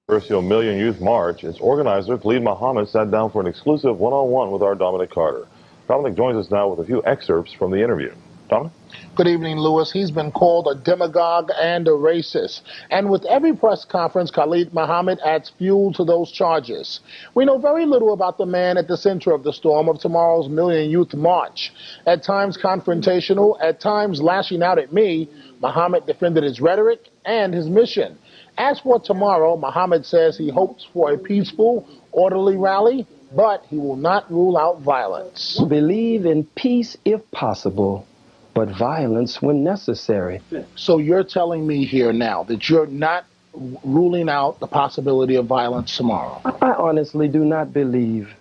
Controversial Million Youth March, its organizer, Khalid Muhammad, sat down for an exclusive one-on-one with our Dominic Carter. Dominic joins us now with a few excerpts from the interview. Dominic? Good evening, Lewis. He's been called a demagogue and a racist. And with every press conference, Khalid Muhammad adds fuel to those charges. We know very little about the man at the center of the storm of tomorrow's Million Youth March. At times confrontational, at times lashing out at me, Muhammad defended his rhetoric and his mission. As for tomorrow, Muhammad says he hopes for a peaceful, orderly rally, but he will not rule out violence. Believe in peace if possible, but violence when necessary. So you're telling me here now that you're not ruling out the possibility of violence tomorrow? I honestly do not believe,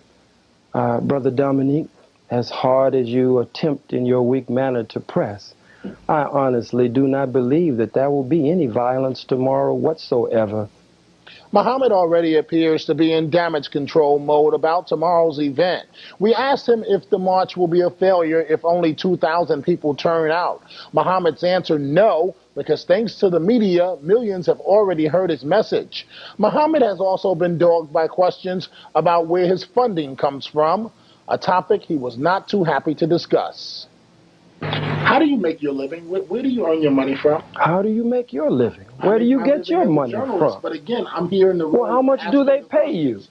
Brother Dominic, as hard as you attempt in your weak manner to press, I honestly do not believe that there will be any violence tomorrow whatsoever. Muhammad already appears to be in damage control mode about tomorrow's event. We asked him if the march will be a failure if only 2,000 people turn out. Muhammad's answer, no, because thanks to the media, millions have already heard his message. Muhammad has also been dogged by questions about where his funding comes from, a topic he was not too happy to discuss. How do you make your living? Where do you earn your money from? How do you make your living? Where do you get your money from? But again, I'm here in the room. Well, how much do they pay you?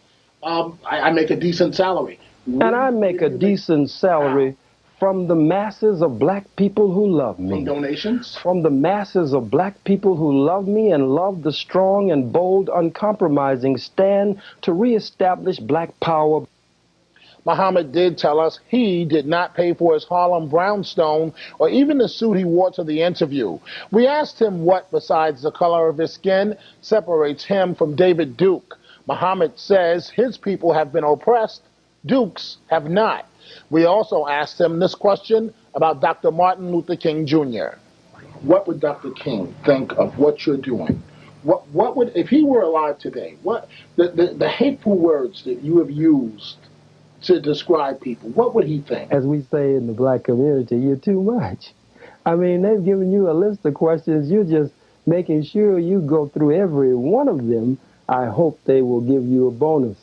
I make a decent salary. And I make a decent salary from the masses of black people who love me. From donations? From the masses of black people who love me and love the strong and bold, uncompromising stand to reestablish black power. Muhammad did tell us he did not pay for his Harlem brownstone or even the suit he wore to the interview. We asked him what, besides the color of his skin, separates him from David Duke. Muhammad says his people have been oppressed, Duke's have not. We also asked him this question about Dr. Martin Luther King Jr. What would Dr. King think of what you're doing? What would, if he were alive today, what the hateful words that you have used to describe people, what would he think? As we say in the black community, you're too much. I mean, they've given you a list of questions. You're just making sure you go through every one of them. I hope they will give you a bonus,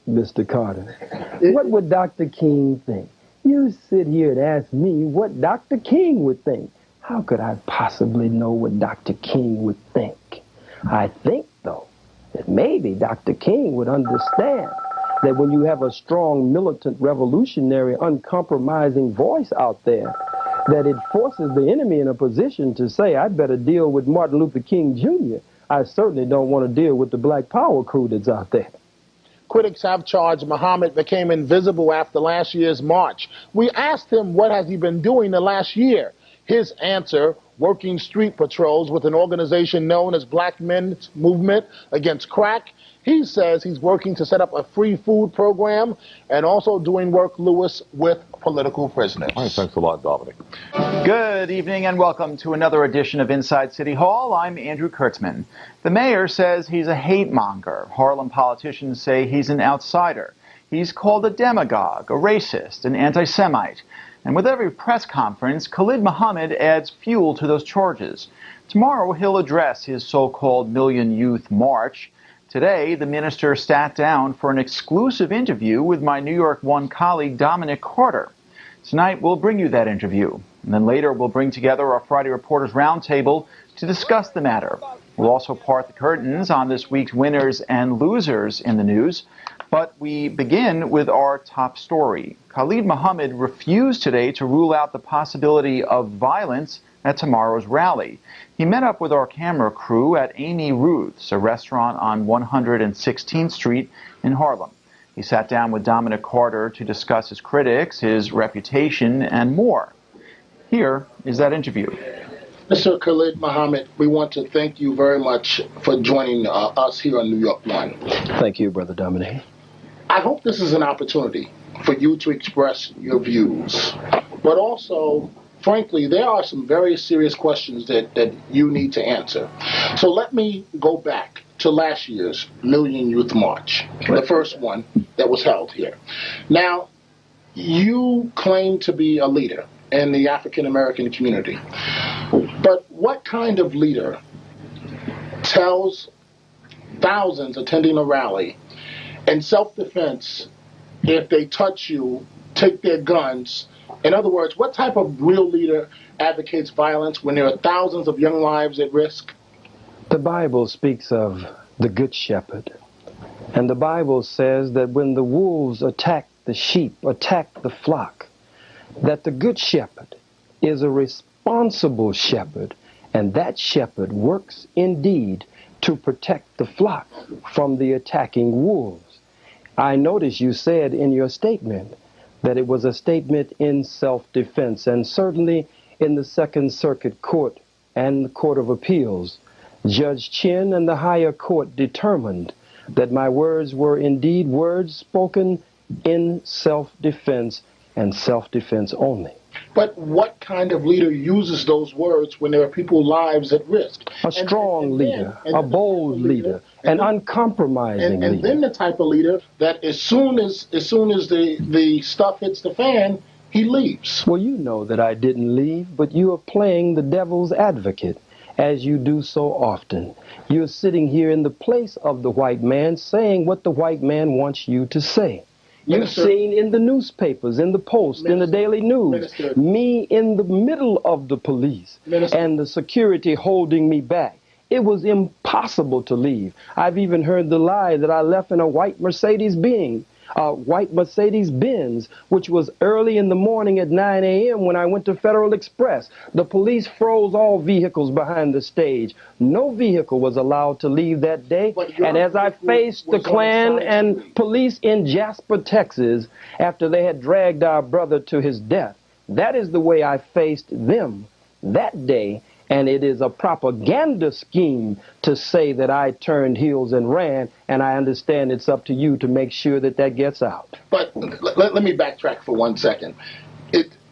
Mr. Carter. What would Dr. King think? You sit here and ask me what Dr. King would think. How could I possibly know what Dr. King would think? I think, though, that maybe Dr. King would understand that when you have a strong, militant, revolutionary, uncompromising voice out there, that it forces the enemy in a position to say, I'd better deal with Martin Luther King Jr. I certainly don't want to deal with the Black Power crew that's out there. Critics have charged Muhammad became invisible after last year's march. We asked him what has he been doing the last year. His answer, working street patrols with an organization known as Black Men's Movement Against Crack. He says he's working to set up a free food program and also doing work, Lewis, with political prisoners. All right, thanks a lot, Dominic. Good evening and welcome to another edition of Inside City Hall. I'm Andrew Kurtzman. The mayor says he's a hate monger. Harlem politicians say he's an outsider. He's called a demagogue, a racist, an anti-Semite. And with every press conference, Khalid Muhammad adds fuel to those charges. Tomorrow he'll address his so-called Million Youth March. Today, the minister sat down for an exclusive interview with my New York One colleague, Dominic Carter. Tonight, we'll bring you that interview. And then later, we'll bring together our Friday Reporters Roundtable to discuss the matter. We'll also part the curtains on this week's winners and losers in the news. But we begin with our top story. Khalid Muhammad refused today to rule out the possibility of violence at tomorrow's rally. He met up with our camera crew at Amy Ruth's, a restaurant on 116th Street in Harlem. He sat down with Dominic Carter to discuss his critics, his reputation, and more. Here is that interview. Mr. Khalid Muhammad, we want to thank you very much for joining us here on New York One. Thank you, Brother Dominic. I hope this is an opportunity for you to express your views, but also, frankly, there are some very serious questions that you need to answer. So let me go back to last year's Million Youth March, the first one that was held here. Now, you claim to be a leader in the African-American community, but what kind of leader tells thousands attending a rally. In self-defense, if they touch you, take their guns. In other words, what type of real leader advocates violence when there are thousands of young lives at risk? The Bible speaks of the Good Shepherd. And the Bible says that when the wolves attack the sheep, attack the flock, that the Good Shepherd is a responsible shepherd, and that shepherd works indeed to protect the flock from the attacking wolves. I notice you said in your statement that it was a statement in self-defense, and certainly in the Second Circuit Court and the Court of Appeals, Judge Chin and the higher court determined that my words were indeed words spoken in self-defense and self-defense only. But what kind of leader uses those words when there are people's lives at risk? A strong leader, a bold leader, an uncompromising leader. And then the type of leader that as soon as the stuff hits the fan, he leaves. Well, you know that I didn't leave, but you are playing the devil's advocate, as you do so often. You're sitting here in the place of the white man, saying what the white man wants you to say. You've seen in the newspapers, in the Post, in the Daily News, me in the middle of the police and the security holding me back. It was impossible to leave. I've even heard the lie that I left in a white Mercedes-Benz, which was early in the morning at 9 a.m. when I went to Federal Express. The police froze all vehicles behind the stage. No vehicle was allowed to leave that day. And as I faced the Klan and police in Jasper, Texas, after they had dragged our brother to his death, that is the way I faced them that day. And it is a propaganda scheme to say that I turned heels and ran, and I understand it's up to you to make sure that that gets out. But let me backtrack for 1 second.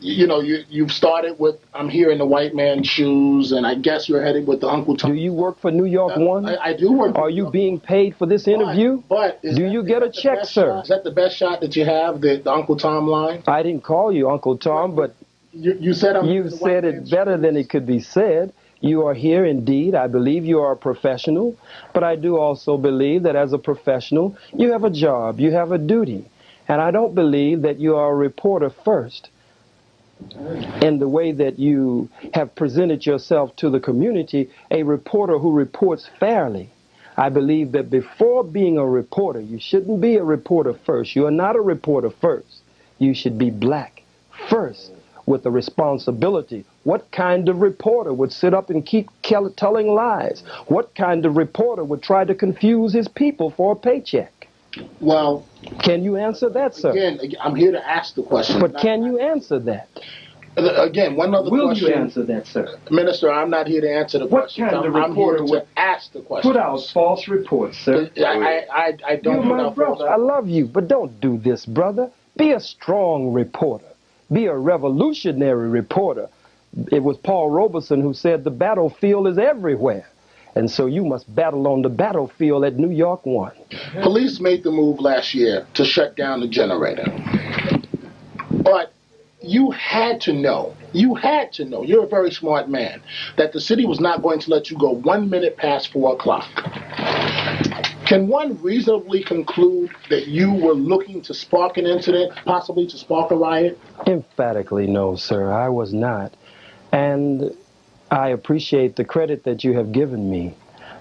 You've started with, I'm here in the white man's shoes, and I guess you're headed with the Uncle Tom. Do you work for New York One? I do work for Are you being paid for this interview? But do you get a check, sir? Is that the best shot that you have, the Uncle Tom line? I didn't call you Uncle Tom, but you said you've said it better than it could be said. You are here indeed. I believe you are a professional, but I do also believe that as a professional, you have a job, you have a duty. And I don't believe that you are a reporter first in the way that you have presented yourself to the community, a reporter who reports fairly. I believe that before being a reporter, you shouldn't be a reporter first. You are not a reporter first. You should be black first, with the responsibility. What kind of reporter would sit up and keep telling lies? What kind of reporter would try to confuse his people for a paycheck? Well, can you answer that, sir? Again, I'm here to ask the question. But can you answer that? Again, one other question. Will you answer that, sir? Minister, I'm not here to answer the question. What kind of reporter would ask the question? Put out false reports, sir? I don't. You're my brother. I love you, but don't do this, brother. Be a strong reporter. Be a revolutionary reporter. It was Paul Robeson who said the battlefield is everywhere. And so you must battle on the battlefield at New York One. Police made the move last year to shut down the generator. But you had to know, you're a very smart man, that the city was not going to let you go 1 minute past 4 o'clock. Can one reasonably conclude that you were looking to spark an incident, possibly to spark a riot? Emphatically no, sir. I was not. And I appreciate the credit that you have given me.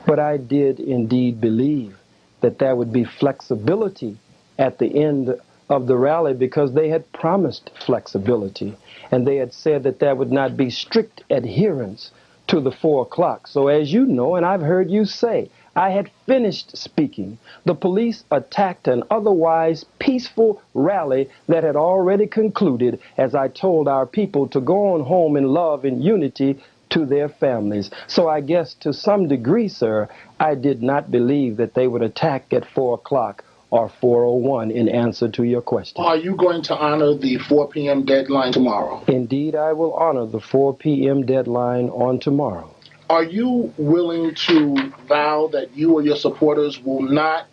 But I did indeed believe that there would be flexibility at the end of the rally, because they had promised flexibility. And they had said that there would not be strict adherence to the 4 o'clock. So as you know, and I've heard you say, I had finished speaking. The police attacked an otherwise peaceful rally that had already concluded as I told our people to go on home in love and unity to their families. So I guess to some degree, sir, I did not believe that they would attack at 4 o'clock or 4:01 in answer to your question. Are you going to honor the 4 p.m. deadline tomorrow? Indeed, I will honor the 4 p.m. deadline on tomorrow. Are you willing to vow that you or your supporters will not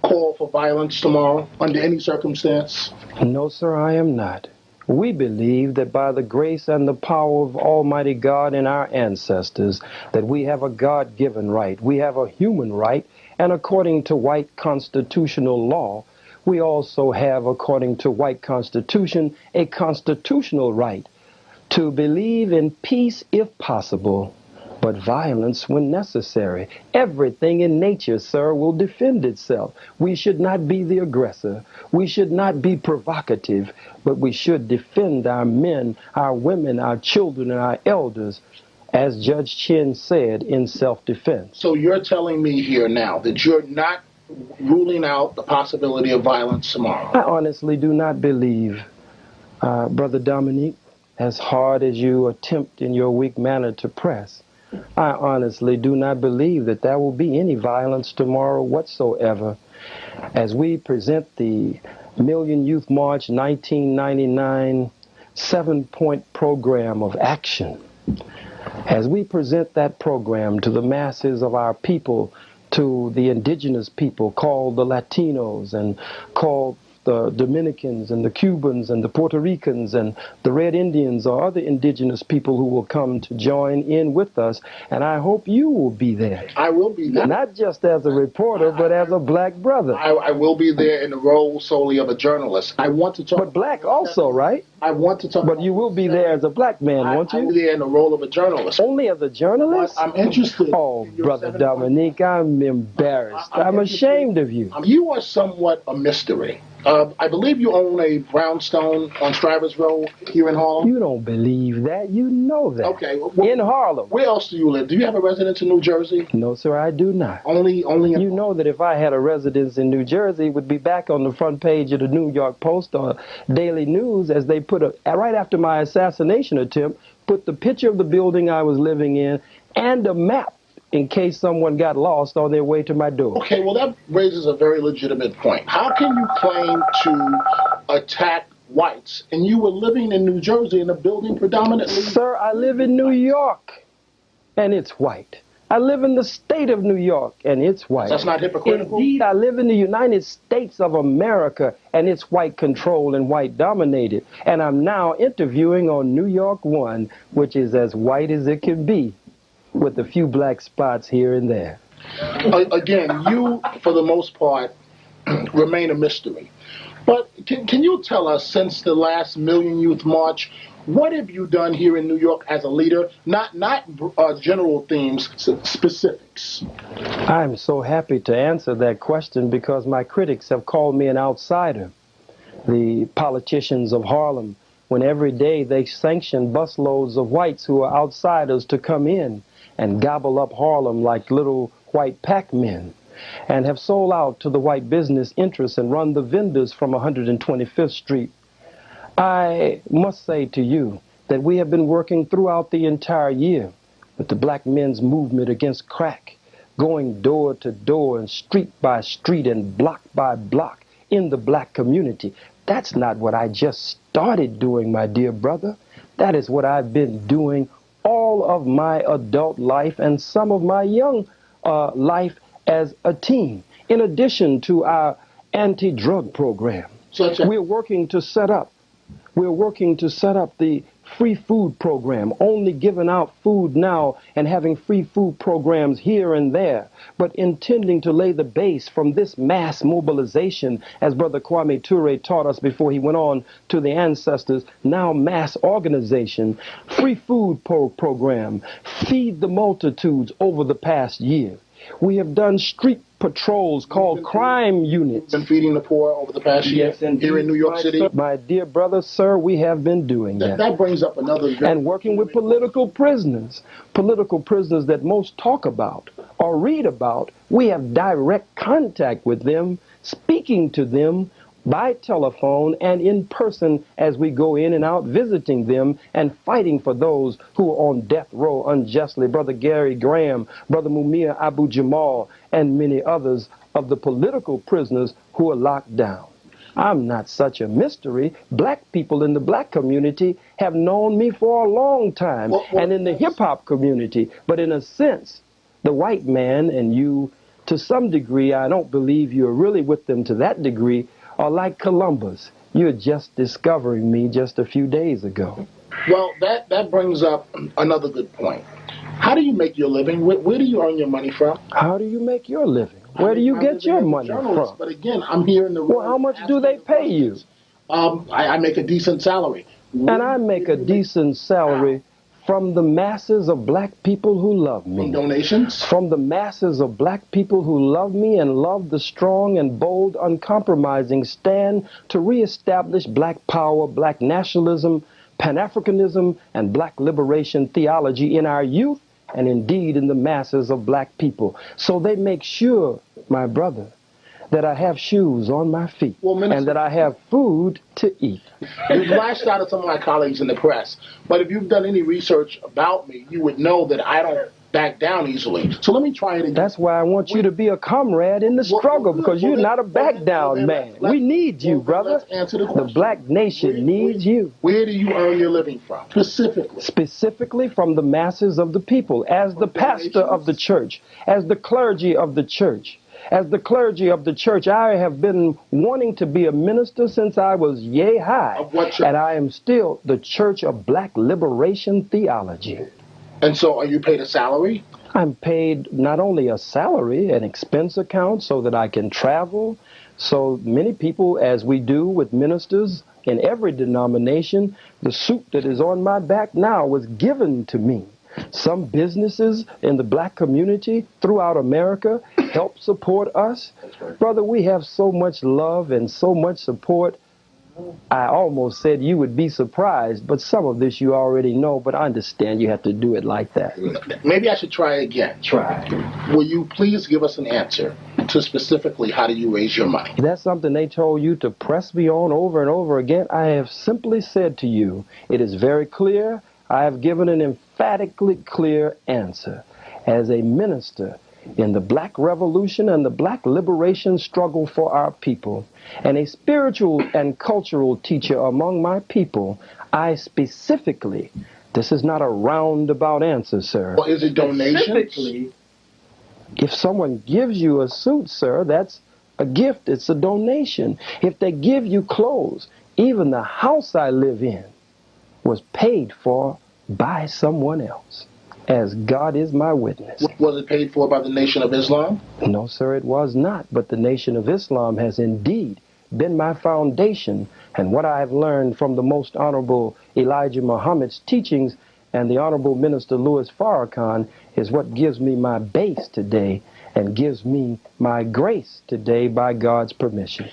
call for violence tomorrow under any circumstance? No, sir, I am not. We believe that by the grace and the power of Almighty God and our ancestors, that we have a God-given right. We have a human right, And according to white constitutional law, we also have, according to white constitution, a constitutional right to believe in peace if possible, but violence when necessary. Everything in nature, sir, will defend itself. We should not be the aggressor. We should not be provocative, but we should defend our men, our women, our children, and our elders, as Judge Chin said, in self-defense. So you're telling me here now that you're not ruling out the possibility of violence tomorrow? I honestly do not believe, Brother Dominic, as hard as you attempt in your weak manner to press, I honestly do not believe that there will be any violence tomorrow whatsoever. As we present the Million Youth March 1999 7-point program of action, as we present that program to the masses of our people, to the indigenous people called the Latinos and called the Dominicans and the Cubans and the Puerto Ricans and the Red Indians or other indigenous people who will come to join in with us. And I hope you will be there. I will be there. Not just as a reporter, but as a black brother. I will be there in the role solely of a journalist. I want to talk. But black also, right? I want to talk. But you will be there as a black man, won't you? I'll be there in the role of a journalist. Only as a journalist? I'm interested. Oh, Brother Dominic, I'm embarrassed. I'm ashamed of you. You are somewhat a mystery. I believe you own a brownstone on Strivers Road here in Harlem. You don't believe that. You know that. Okay. In Harlem. Where else do you live? Do you have a residence in New Jersey? No, sir, I do not. Only in... You know that if I had a residence in New Jersey, it would be back on the front page of the New York Post or Daily News, as they put right after my assassination attempt, put the picture of the building I was living in and a map in case someone got lost on their way to my door. Okay, well, that raises a very legitimate point. How can you claim to attack whites and you were living in New Jersey in a building predominantly... Sir, I live in New York, and it's white. I live in the state of New York, and it's white. That's not hypocritical? Indeed, I live in the United States of America, and it's white controlled and white dominated. And I'm now interviewing on New York 1, which is as white as it can be, with a few black spots here and there. Again, you, for the most part, remain a mystery. But can you tell us, since the last Million Youth March, what have you done here in New York as a leader? Not general themes, specifics. I'm so happy to answer that question because my critics have called me an outsider. The politicians of Harlem, when every day they sanction busloads of whites who are outsiders to come in and gobble up Harlem like little white Pac-Men, and have sold out to the white business interests and run the vendors from 125th Street. I must say to you that we have been working throughout the entire year with the black men's movement against crack, going door to door and street by street and block by block in the black community. That's not what I just started doing, my dear brother. That is what I've been doing all of my adult life and some of my young life as a teen, in addition to our anti-drug program. We're working to set up the free food program, only giving out food now and having free food programs here and there, but intending to lay the base from this mass mobilization, as Brother Kwame Ture taught us before he went on to the ancestors, now mass organization, free food program, feed the multitudes over the past year. We have done street patrols called crime units. Been feeding the poor over the past year here in New York City? My dear brother, sir, we have been doing that. That brings up another... And working with political prisoners that most talk about or read about. We have direct contact with them, speaking to them by telephone and in person as we go in and out visiting them and fighting for those who are on death row unjustly. Brother Gary Graham, Brother Mumia Abu Jamal, and many others of the political prisoners who are locked down. I'm not such a mystery. Black people in the black community have known me for a long time, and in the hip-hop community. But in a sense, the white man and you, to some degree, I don't believe you're really with them to that degree, are like Columbus. You're just discovering me just a few days ago. Well, that brings up another good point. How do you make your living? Where do you earn your money from? How do you make your living? Where do you get your money from? But again, I'm here in the room. Well, how much do they pay you? I make a decent salary. And I make a decent salary from the masses of black people who love me. From donations? From the masses of black people who love me and love the strong and bold, uncompromising stand to reestablish black power, black nationalism, Pan-Africanism, and black liberation theology in our youth and indeed in the masses of black people. So they make sure, my brother, that I have shoes on my feet and that I have food to eat. You've lashed out at some of my colleagues in the press, but if you've done any research about me, you would know that I don't back down easily. So let me try it again. That's why I want you to be a comrade in the struggle, because you're not a back down man. We need you, brother. Let's answer the question. The black nation needs you. Where do you earn your living from, specifically? Specifically from the masses of the people, as the pastor of the church, as the clergy of the church. As the clergy of the church, I have been wanting to be a minister since I was yay high. Of what church? And I am still the Church of Black Liberation Theology. And so are you paid a salary? I'm paid not only a salary, an expense account so that I can travel. So many people, as we do with ministers in every denomination, the suit that is on my back now was given to me. Some businesses in the black community throughout America help support us. Brother, we have so much love and so much support. I almost said you would be surprised, but some of this you already know, but I understand you have to do it like that. Maybe I should try again. Try. Will you please give us an answer to specifically how do you raise your money? That's something they told you to press me on over and over again. I have simply said to you, it is very clear. I have given an emphatically clear answer. As a minister in the black revolution and the black liberation struggle for our people, and a spiritual and cultural teacher among my people, I specifically, this is not a roundabout answer, sir. Well, is it donations? If someone gives you a suit, sir, that's a gift. It's a donation. If they give you clothes, even the house I live in was paid for by someone else, as God is my witness. Was it paid for by the Nation of Islam? No, sir, it was not. But the Nation of Islam has indeed been my foundation, and what I have learned from the Most Honorable Elijah Muhammad's teachings and the Honorable Minister Louis Farrakhan is what gives me my base today and gives me my grace today by God's permission.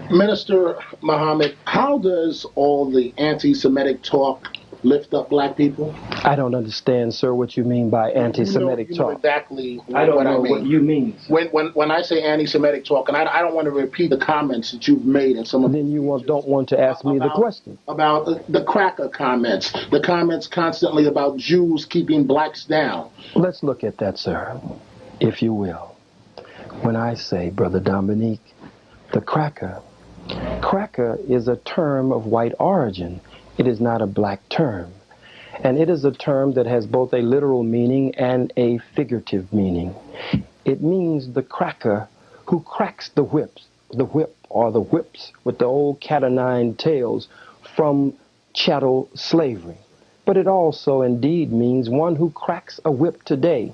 Minister Muhammad, how does all the anti-Semitic talk lift up black people? I don't understand, sir, what you mean by anti-Semitic you know talk. Exactly I don't what know I mean. what you mean. When I say anti-Semitic talk, and I don't want to repeat the comments that you've made in some of Then you don't want to ask me the question. About the cracker comments, the comments constantly about Jews keeping blacks down. Let's look at that, sir, if you will. When I say, Brother Dominic, the cracker is a term of white origin. It is not a black term. And it is a term that has both a literal meaning and a figurative meaning. It means the cracker who cracks the whip or the whips with the old cat o' nine tails from chattel slavery. But it also indeed means one who cracks a whip today.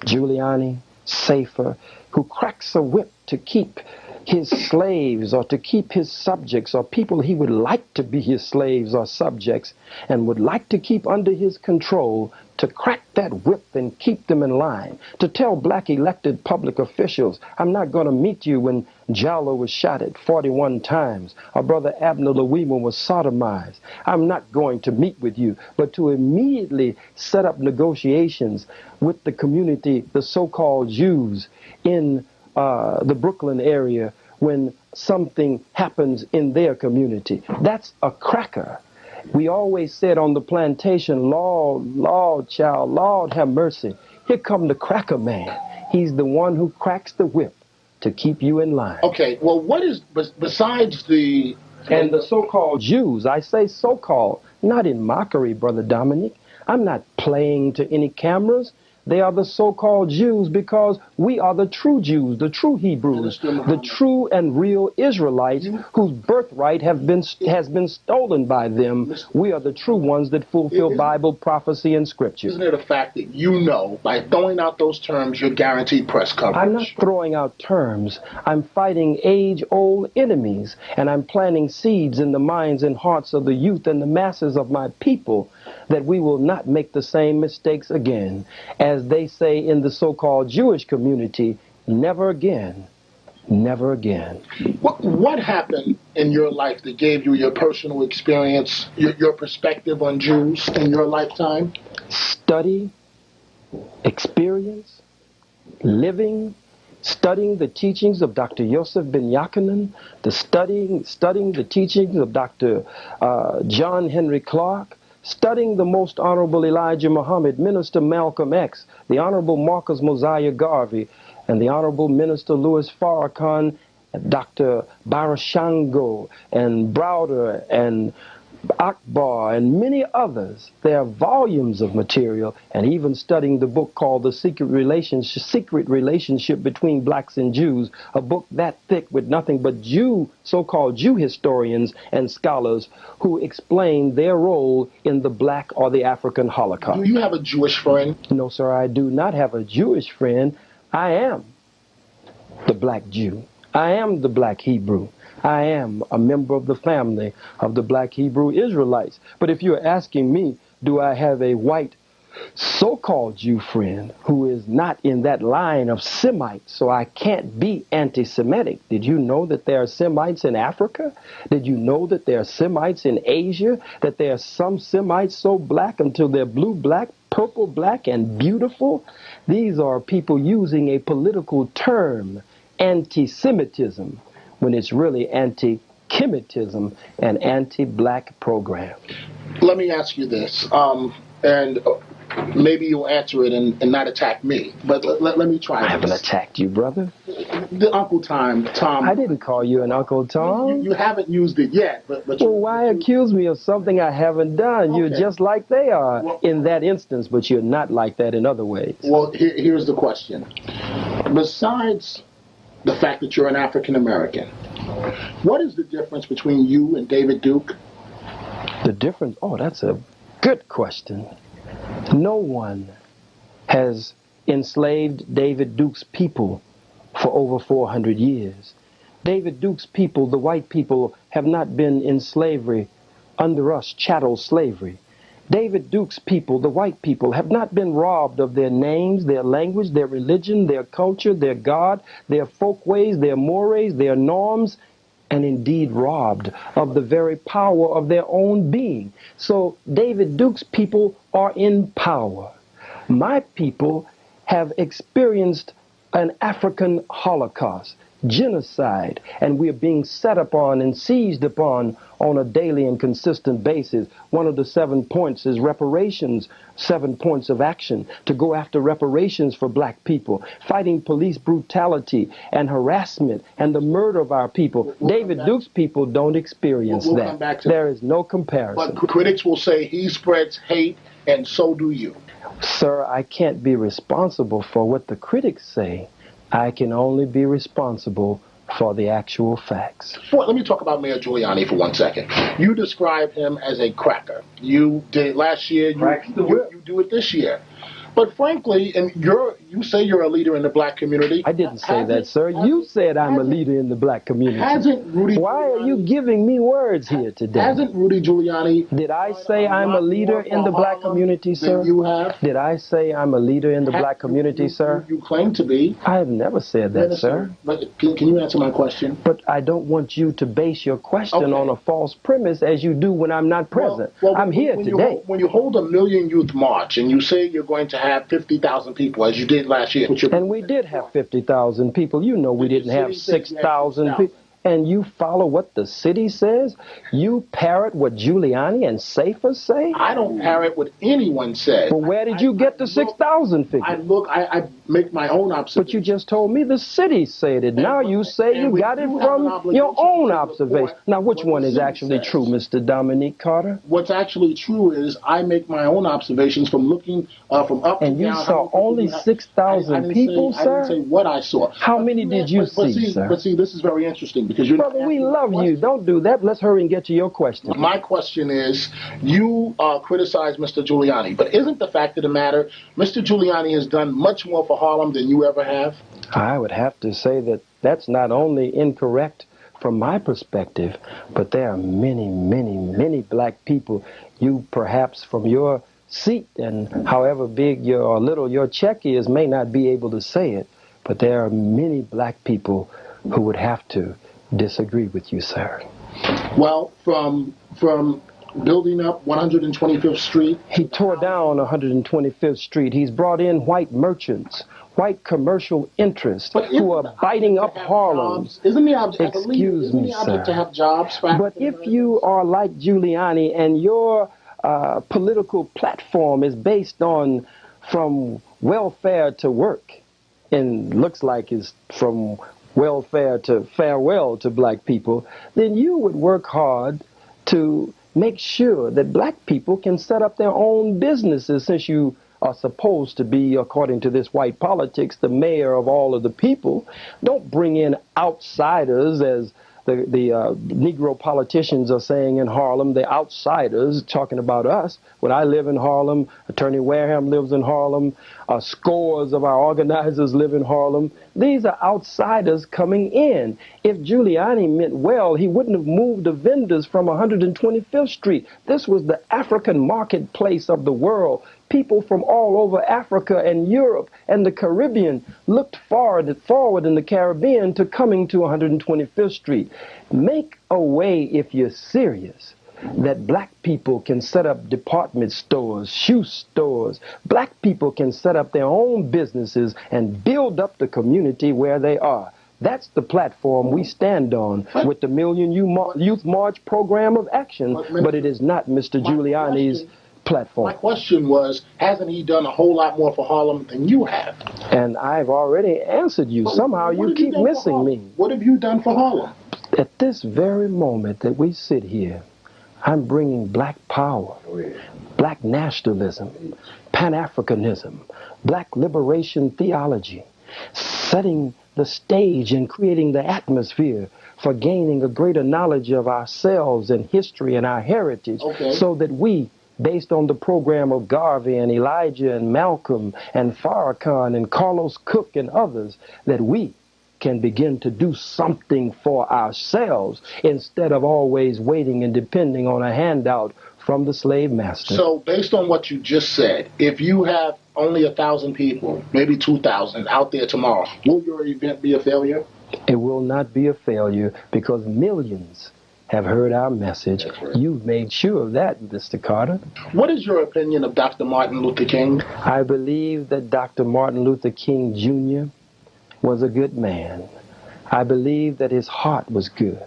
Giuliani, Safer, who cracks a whip to keep his slaves or to keep his subjects or people he would like to be his slaves or subjects and would like to keep under his control, to crack that whip and keep them in line, to tell black elected public officials, I'm not going to meet you when Jallo was shot at 41 times, or Brother Abner Lewima was sodomized. I'm not going to meet with you, but to immediately set up negotiations with the community, the so-called Jews in the Brooklyn area when something happens in their community. That's a cracker. We always said on the plantation, Lord, child, Lord have mercy. Here come the cracker man. He's the one who cracks the whip to keep you in line. Okay, well, what is, besides the... And the so-called Jews, I say so-called, not in mockery, Brother Dominic. I'm not playing to any cameras. They are the so-called Jews because we are the true Jews, the true Hebrews, the true and real Israelites whose birthright has been stolen by them. We are the true ones that fulfill Bible prophecy and Scripture. Isn't it a fact that you know, by throwing out those terms, you're guaranteed press coverage? I'm not throwing out terms. I'm fighting age-old enemies, and I'm planting seeds in the minds and hearts of the youth and the masses of my people that we will not make the same mistakes again. As they say in the so-called Jewish community, never again. Never again. What happened in your life that gave you your personal experience, your perspective on Jews in your lifetime? Study, experience, living, studying the teachings of Dr. Yosef ben Yachanan, studying the teachings of Dr. John Henry Clark, studying the Most Honorable Elijah Muhammad, Minister Malcolm X, the Honorable Marcus Mosiah Garvey, and the Honorable Minister Louis Farrakhan, Dr. Barashango, and Browder, and Akbar, and many others. There are volumes of material, and even studying the book called The Secret Relationship Between Blacks and Jews, a book that thick with nothing but so-called Jew historians and scholars who explain their role in the black or the African Holocaust. Do you have a Jewish friend? No, sir, I do not have a Jewish friend. I am the black Jew. I am the black Hebrew. I am a member of the family of the black Hebrew Israelites. But if you're asking me, do I have a white so-called Jew friend who is not in that line of Semites, so I can't be anti-Semitic? Did you know that there are Semites in Africa? Did you know that there are Semites in Asia? That there are some Semites so black until they're blue black, purple black, and beautiful? These are people using a political term, anti-Semitism, when it's really anti-Kemetism and anti-black program. Let me ask you this, and maybe you'll answer it and not attack me, but let me try this. I haven't attacked you, brother. The Uncle Tom. I didn't call you an Uncle Tom. You haven't used it yet. But well, why accuse me of something I haven't done? Okay. You're just like they are in that instance, but you're not like that in other ways. Well, here's the question. Besides the fact that you're an African American, what is the difference between you and David Duke? The difference? Oh, that's a good question. No one has enslaved David Duke's people for over 400 years. David Duke's people, the white people, have not been in slavery under us, chattel slavery. David Duke's people, the white people, have not been robbed of their names, their language, their religion, their culture, their God, their folkways, their mores, their norms, and indeed robbed of the very power of their own being. So David Duke's people are in power. My people have experienced an African Holocaust, genocide, and we are being set upon and seized upon on a daily and consistent basis. One of the 7 points is reparations, 7 points of action to go after reparations for black people, fighting police brutality and harassment and the murder of our people. David Duke's people don't experience that. There is no comparison. But critics will say he spreads hate, and so do you. Sir, I can't be responsible for what the critics say. I can only be responsible for the actual facts. Well, let me talk about Mayor Giuliani for 1 second. You describe him as a cracker. You did it last year. You do it this year. But frankly, and you say you're a leader in the black community. I didn't say that, sir. You said I'm a leader in the black community. Why are you giving me words here today? Hasn't Rudy Giuliani... Did I say I'm a leader in the black community, sir? You have? Did I say I'm a leader in the black community, sir? You claim to be. I have never said that, sir. But can you answer my question? But I don't want you to base your question on a false premise as you do when I'm not present. I'm here today. When you hold a Million Youth March and you say you're going to have 50,000 people, as you did last year. And we did have 50,000 people. You know we didn't have 6,000 people. And you follow what the city says? You parrot what Giuliani and Safer say? I don't parrot what anyone says. Well, where did you get the 6,000 figure? make my own observations. But you just told me the city said it. Now you say you got it from your own observation. Now, which one is actually true, Mr. Dominic Carter? What's actually true is I make my own observations from looking from up to down. And you saw only 6,000 people, sir? I didn't say what I saw. How many did you see, sir? But see, this is very interesting because you're Brother, we love you. Don't do that. Let's hurry and get to your question. My question is, you criticize Mr. Giuliani, but isn't the fact of the matter, Mr. Giuliani has done much more for Harlem than you ever have? I would have to say that that's not only incorrect from my perspective, but there are many, many, many black people. You perhaps from your seat and however big or little your check is may not be able to say it, but there are many black people who would have to disagree with you, sir. Well, from building up 125th Street. He tore down 125th Street. He's brought in white merchants, white commercial interests who are biting up Harlem. Isn't the object, Excuse me, sir. To have jobs? But if you are like Giuliani and your political platform is based on from welfare to work, and looks like it's from welfare to farewell to black people, then you would work hard to make sure that black people can set up their own businesses, since you are supposed to be, according to this white politics, the mayor of all of the people. Don't bring in outsiders, as the Negro politicians are saying in Harlem, the outsiders, talking about us. When I live in Harlem, Attorney Wareham lives in Harlem, scores of our organizers live in Harlem. These are outsiders coming in. If Giuliani meant well, he wouldn't have moved the vendors from 125th Street. This was the African marketplace of the world. People from all over Africa and Europe and the Caribbean looked forward in the Caribbean to coming to 125th Street. Make a way, if you're serious, that black people can set up department stores, shoe stores. Black people can set up their own businesses and build up the community where they are. That's the platform we stand on with the Million Youth March program of action, but it is not Mr. Giuliani's platform. My question was, hasn't he done a whole lot more for Harlem than you have? And I've already answered you. Somehow you keep missing me. What have you done for Harlem? At this very moment that we sit here, I'm bringing black power, black nationalism, Pan-Africanism, black liberation theology, setting the stage and creating the atmosphere for gaining a greater knowledge of ourselves and history and our heritage, so that we, based on the program of Garvey and Elijah and Malcolm and Farrakhan and Carlos Cook and others, that we can begin to do something for ourselves instead of always waiting and depending on a handout from the slave master. So based on what you just said, if you have only 1,000 people, maybe 2,000 out there tomorrow, will your event be a failure? It will not be a failure because millions have heard our message. You've made sure of that, Mr. Carter. What is your opinion of Dr. Martin Luther King? I believe that Dr. Martin Luther King Jr. was a good man. I believe that his heart was good.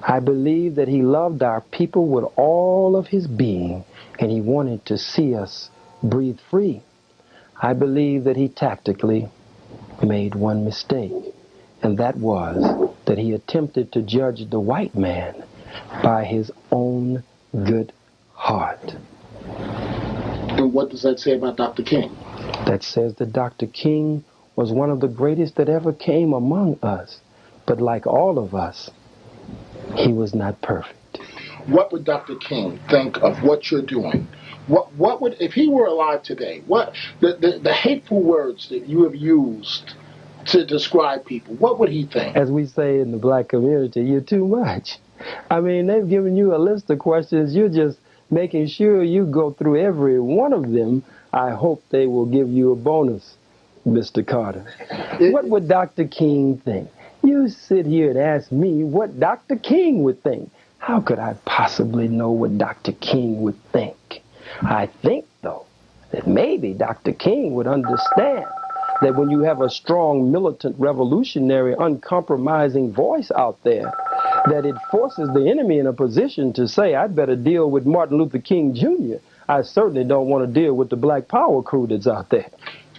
I believe that he loved our people with all of his being, and he wanted to see us breathe free. I believe that he tactically made one mistake, and that was that he attempted to judge the white man by his own good heart. And what does that say about Dr. King? That says that Dr. King was one of the greatest that ever came among us. But like all of us, he was not perfect. What would Dr. King think of what you're doing? What would, if he were alive today, what the hateful words that you have used to describe people, what would he think? As we say in the black community, you're too much. I mean, they've given you a list of questions. You're just making sure you go through every one of them. I hope they will give you a bonus, Mr. Carter. What would Dr. King think? You sit here and ask me what Dr. King would think. How could I possibly know what Dr. King would think? I think, though, that maybe Dr. King would understand that when you have a strong, militant, revolutionary, uncompromising voice out there, that it forces the enemy in a position to say, I'd better deal with Martin Luther King Jr. I certainly don't want to deal with the Black Power crew that's out there.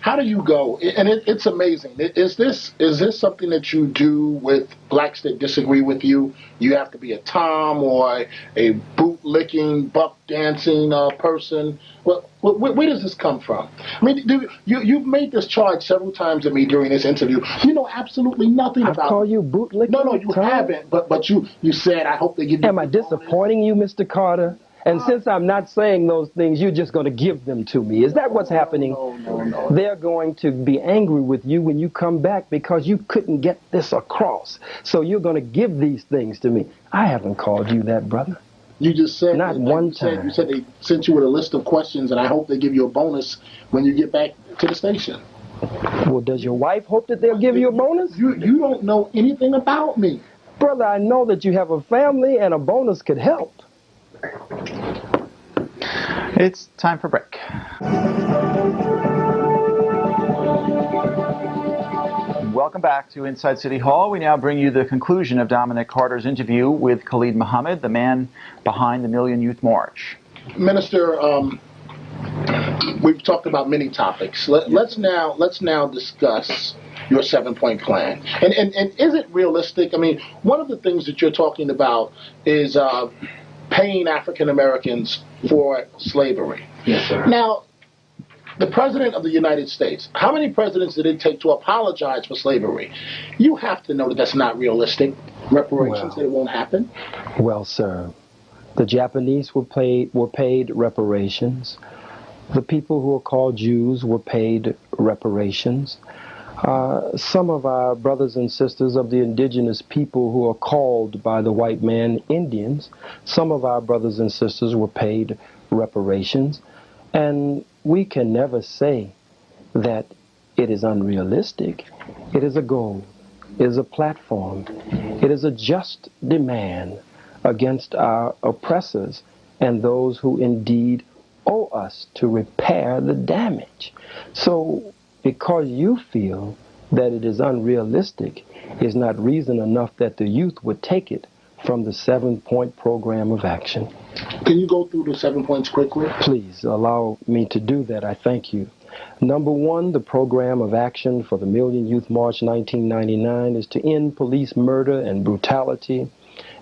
How do you go? And it's amazing. Is this something that you do with blacks that disagree with you? You have to be a Tom or a boot-licking, buck-dancing person. Well, where does this come from? I mean, you've made this charge several times to me during this interview. You know absolutely nothing about. I call you boot-licking? No, you haven't. But you said, I hope they give you. Am I disappointing you, Mr. Carter? And since I'm not saying those things, you're just going to give them to me. Is that what's happening? No. They're going to be angry with you when you come back because you couldn't get this across. So you're going to give these things to me. I haven't called you that, brother. You just said not one time. You said they sent you with a list of questions, and I hope they give you a bonus when you get back to the station. Well, does your wife hope that they'll give you a bonus? You don't know anything about me. Brother, I know that you have a family, and a bonus could help. It's time for break. Welcome back to Inside City Hall. We now bring you the conclusion of Dominic Carter's interview with Khalid Muhammad, the man behind the Million Youth March. Minister, we've talked about many topics. Let's now discuss your 7-point plan. And is it realistic? I mean, one of the things that you're talking about is paying African Americans for slavery. Yes, sir. Now, the President of the United States, how many presidents did it take to apologize for slavery? You have to know that that's not realistic. Reparations, that it won't happen. Well, sir, the Japanese were paid reparations. The people who are called Jews were paid reparations. Some of our brothers and sisters of the indigenous people who are called by the white man Indians, some of our brothers and sisters were paid reparations. And we can never say that it is unrealistic. It is a goal. It is a platform. It is a just demand against our oppressors and those who indeed owe us to repair the damage. So, because you feel that it is unrealistic is not reason enough that the youth would take it from the 7-point program of action. Can you go through the 7 points quickly? Please allow me to do that. I thank you. Number 1, the program of action for the Million Youth March 1999 is to end police murder and brutality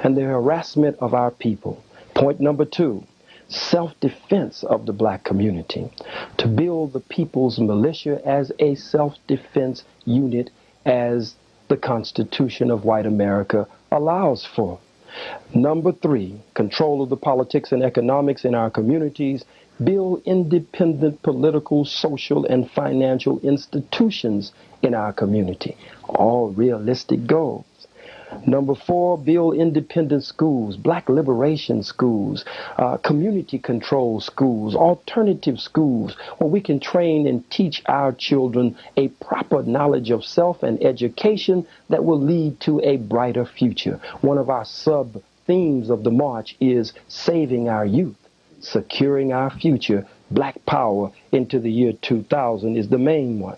and the harassment of our people. Point number 2, self-defense of the black community, to build the people's militia as a self-defense unit as the Constitution of white America allows for. Number 3, control of the politics and economics in our communities, build independent political, social, and financial institutions in our community. All realistic goals. Number 4, build independent schools, black liberation schools, community control schools, alternative schools, where we can train and teach our children a proper knowledge of self and education that will lead to a brighter future. One of our sub-themes of the march is saving our youth, securing our future. Black power into the year 2000 is the main one.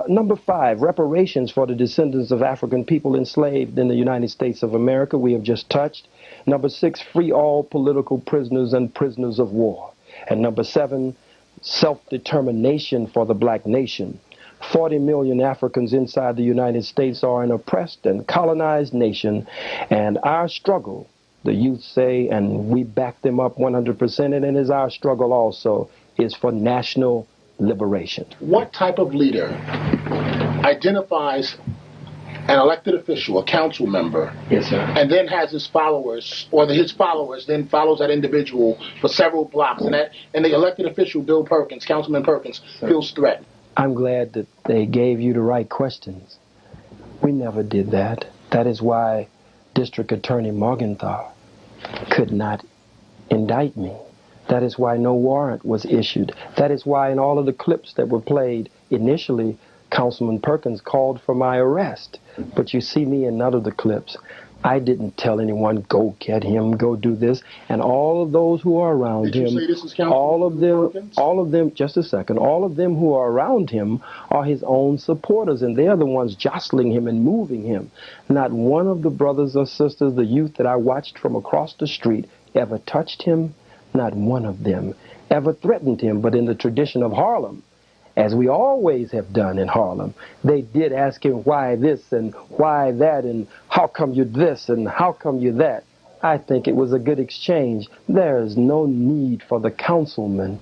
Number 5, reparations for the descendants of African people enslaved in the United States of America, we have just touched. Number 6, free all political prisoners and prisoners of war. And number 7, self-determination for the black nation. 40 million Africans inside the United States are an oppressed and colonized nation, and our struggle, the youth say, and we back them up 100%, and it is our struggle also, is for national liberation. What type of leader identifies an elected official, a council member, Yes, sir. and then has his followers, or his followers then follows that individual for several blocks, and the elected official, Bill Perkins, Councilman Perkins, feels threatened? I'm glad that they gave you the right questions. We never did that. That is why District Attorney Morgenthau could not indict me. That is why no warrant was issued. That is why in all of the clips that were played, initially, Councilman Perkins called for my arrest. But you see me in none of the clips. I didn't tell anyone, go get him, go do this. And all of those who are around him, all of them, just a second, all of them who are around him are his own supporters, and they're the ones jostling him and moving him. Not one of the brothers or sisters, the youth that I watched from across the street, ever touched him. Not one of them ever threatened him, but in the tradition of Harlem, as we always have done in Harlem. They did ask him why this and why that and how come you this and how come you that. I think it was a good exchange. There is no need for the councilman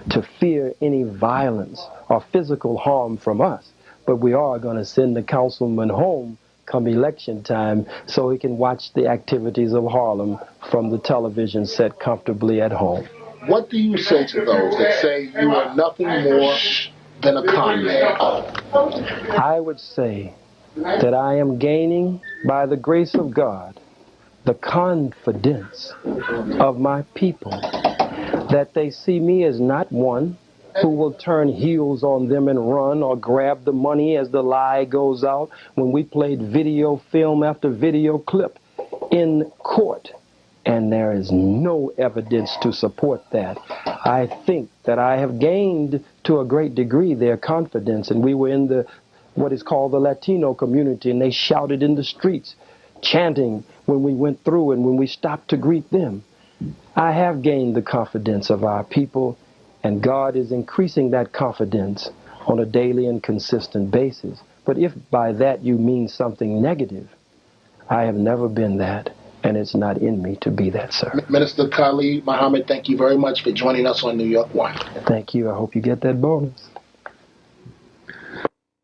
to fear any violence or physical harm from us. But we are going to send the councilman home come election time so he can watch the activities of Harlem from the television set comfortably at home. What do you say to those that say you are nothing more than a con man? I would say that I am gaining, by the grace of God, the confidence of my people, that they see me as not one who will turn heels on them and run or grab the money as the lie goes out when we played video film after video clip in court. And there is no evidence to support that. I think that I have gained to a great degree their confidence. And we were in the what is called the Latino community, and they shouted in the streets, chanting when we went through and when we stopped to greet them. I have gained the confidence of our people, and God is increasing that confidence on a daily and consistent basis. But if by that you mean something negative, I have never been that, and it's not in me to be that, sir. Minister Khalid Muhammad, thank you very much for joining us on New York One. Thank you. I hope you get that bonus.